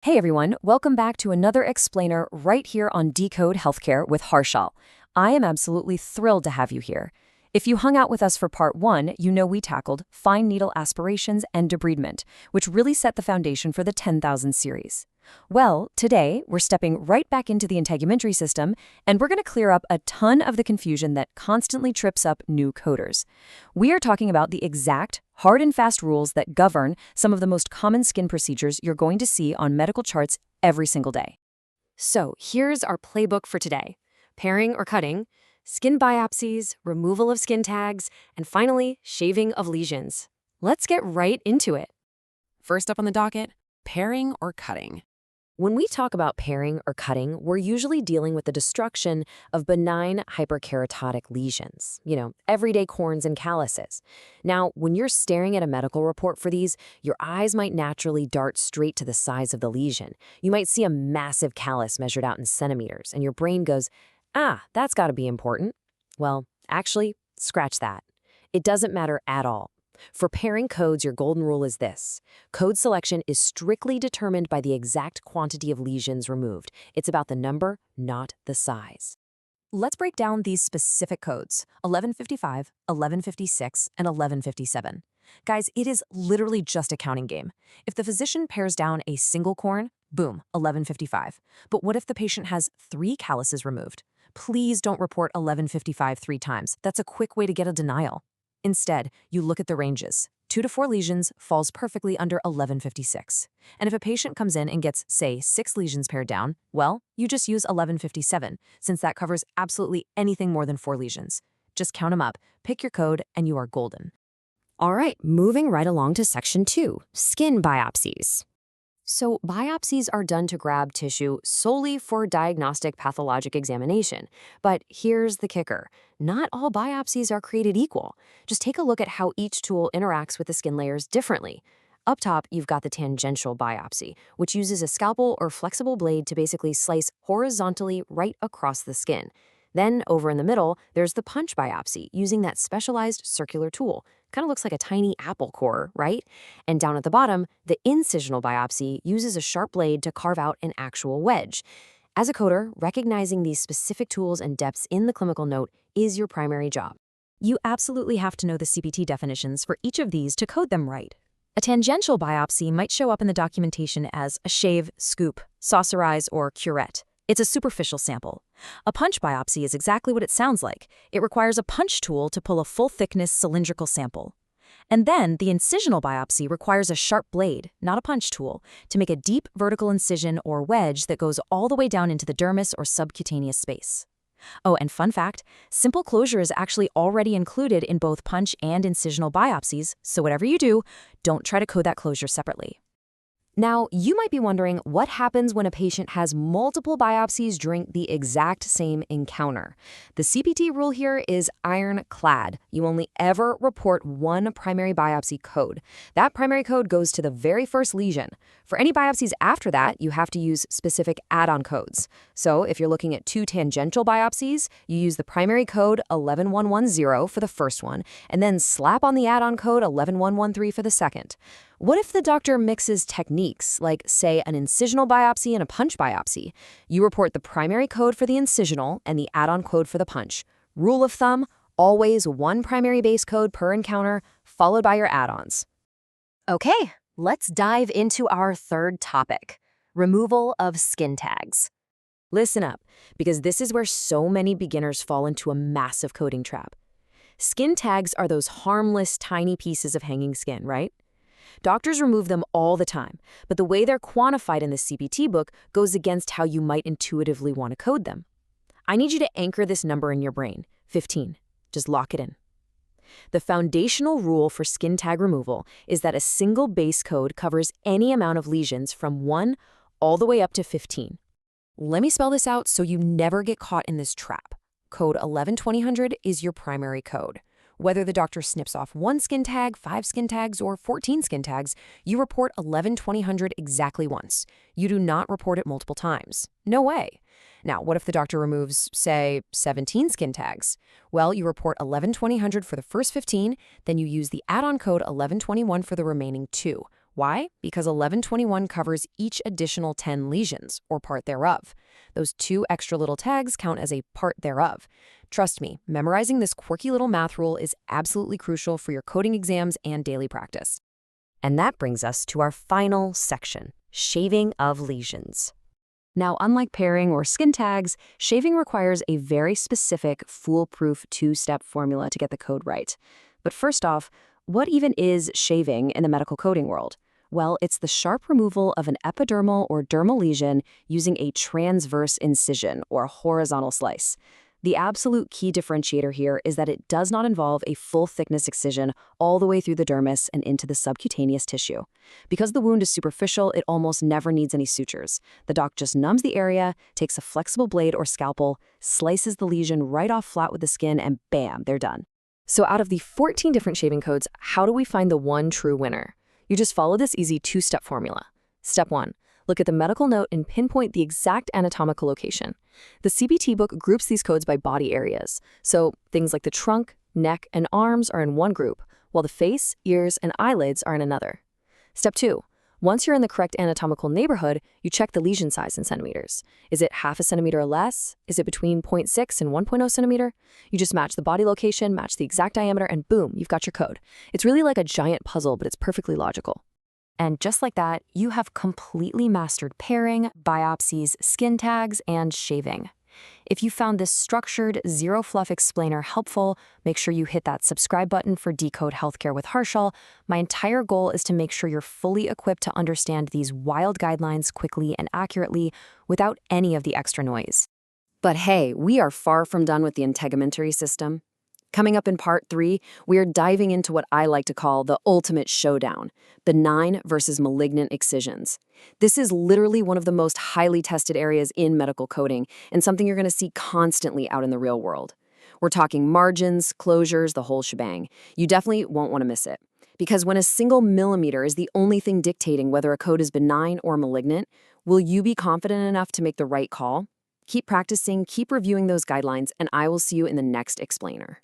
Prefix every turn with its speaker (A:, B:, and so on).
A: Hey everyone, welcome back to another explainer right here on Decode Healthcare with Harshal. I am absolutely thrilled to have you here. If you hung out with us for part 1, you know we tackled fine needle aspirations and debridement, which really set the foundation for the 10,000 series. Well, today we're stepping right back into the integumentary system, and we're going to clear up a ton of the confusion that constantly trips up new coders. We are talking about the exact hard and fast rules that govern some of the most common skin procedures you're going to see on medical charts every single day. So here's our playbook for today: paring or cutting, skin biopsies, removal of skin tags, and finally, shaving of lesions. Let's get right into it.
B: First up on the docket, paring or cutting.
A: When we talk about paring or cutting, we're usually dealing with the destruction of benign hyperkeratotic lesions, everyday corns and calluses. Now, when you're staring at a medical report for these, your eyes might naturally dart straight to the size of the lesion. You might see a massive callus measured out in centimeters, and your brain goes, that's got to be important. Well, actually, scratch that. It doesn't matter at all. For paring codes, your golden rule is this: code selection is strictly determined by the exact quantity of lesions removed. It's about the number, not the size. Let's break down these specific codes: 1155, 1156, and 1157. Guys, it is literally just a counting game. If the physician pares down a single corn, boom, 1155. But what if the patient has 3 calluses removed? Please don't report 1155 3 times. That's a quick way to get a denial. Instead, you look at the ranges. 2 to 4 lesions falls perfectly under 1156. And if a patient comes in and gets, say, 6 lesions pared down, well, you just use 1157, since that covers absolutely anything more than 4 lesions. Just count them up, pick your code, and you are golden. All right, moving right along to section 2, skin biopsies. So biopsies are done to grab tissue solely for diagnostic pathologic examination. But here's the kicker: not all biopsies are created equal. Just take a look at how each tool interacts with the skin layers differently. Up top, you've got the tangential biopsy, which uses a scalpel or flexible blade to basically slice horizontally right across the skin. Then, over in the middle, there's the punch biopsy, using that specialized circular tool. Kind of looks like a tiny apple core, right? And down at the bottom, the incisional biopsy uses a sharp blade to carve out an actual wedge. As a coder, recognizing these specific tools and depths in the clinical note is your primary job. You absolutely have to know the CPT definitions for each of these to code them right. A tangential biopsy might show up in the documentation as a shave, scoop, saucerize, or curette. It's a superficial sample. A punch biopsy is exactly what it sounds like. It requires a punch tool to pull a full-thickness cylindrical sample. And then the incisional biopsy requires a sharp blade, not a punch tool, to make a deep vertical incision or wedge that goes all the way down into the dermis or subcutaneous space. Oh, and fun fact, simple closure is actually already included in both punch and incisional biopsies, so whatever you do, don't try to code that closure separately. Now, you might be wondering what happens when a patient has multiple biopsies during the exact same encounter. The CPT rule here is ironclad. You only ever report one primary biopsy code. That primary code goes to the very first lesion. For any biopsies after that, you have to use specific add-on codes. So if you're looking at 2 tangential biopsies, you use the primary code 11110 for the first one, and then slap on the add-on code 11113 for the second. What if the doctor mixes techniques, like, say, an incisional biopsy and a punch biopsy? You report the primary code for the incisional and the add-on code for the punch. Rule of thumb: always one primary base code per encounter, followed by your add-ons. Okay, let's dive into our third topic: removal of skin tags. Listen up, because this is where so many beginners fall into a massive coding trap. Skin tags are those harmless, tiny pieces of hanging skin, right? Doctors remove them all the time, but the way they're quantified in the CPT book goes against how you might intuitively want to code them. I need you to anchor this number in your brain: 15. Just lock it in. The foundational rule for skin tag removal is that a single base code covers any amount of lesions from 1 all the way up to 15. Let me spell this out so you never get caught in this trap. Code 11-2000 is your primary code. Whether the doctor snips off 1 skin tag, 5 skin tags, or 14 skin tags, you report 11-2000 exactly once. You do not report it multiple times. No way. Now, what if the doctor removes, say, 17 skin tags? Well, you report 11-2000 for the first 15, then you use the add-on code 1121 for the remaining 2.
B: Why? Because 1121 covers each additional 10 lesions, or part thereof. Those 2 extra little tags count as a part thereof. Trust me, memorizing this quirky little math rule is absolutely crucial for your coding exams and daily practice.
A: And that brings us to our final section, shaving of lesions. Now, unlike pairing or skin tags, shaving requires a very specific, foolproof 2-step formula to get the code right. But first off, what even is shaving in the medical coding world? Well, it's the sharp removal of an epidermal or dermal lesion using a transverse incision or horizontal slice. The absolute key differentiator here is that it does not involve a full-thickness excision all the way through the dermis and into the subcutaneous tissue. Because the wound is superficial, it almost never needs any sutures. The doc just numbs the area, takes a flexible blade or scalpel, slices the lesion right off flat with the skin, and bam, they're done. So out of the 14 different shaving codes, how do we find the one true winner? You just follow this easy 2-step formula. Step 1. Look at the medical note and pinpoint the exact anatomical location. The CPT book groups these codes by body areas. So things like the trunk, neck, and arms are in one group, while the face, ears, and eyelids are in another. Step 2. Once you're in the correct anatomical neighborhood, you check the lesion size in centimeters. Is it half a centimeter or less? Is it between 0.6 and 1.0 centimeter? You just match the body location, match the exact diameter, and boom, you've got your code. It's really like a giant puzzle, but it's perfectly logical. And just like that, you have completely mastered pairing, biopsies, skin tags, and shaving. If you found this structured, zero-fluff explainer helpful, make sure you hit that subscribe button for Decode Healthcare with Harshal. My entire goal is to make sure you're fully equipped to understand these wild guidelines quickly and accurately without any of the extra noise. But hey, we are far from done with the integumentary system. Coming up in part 3, we are diving into what I like to call the ultimate showdown, benign versus malignant excisions. This is literally one of the most highly tested areas in medical coding and something you're going to see constantly out in the real world. We're talking margins, closures, the whole shebang. You definitely won't want to miss it. Because when a single millimeter is the only thing dictating whether a code is benign or malignant, will you be confident enough to make the right call? Keep practicing, keep reviewing those guidelines, and I will see you in the next explainer.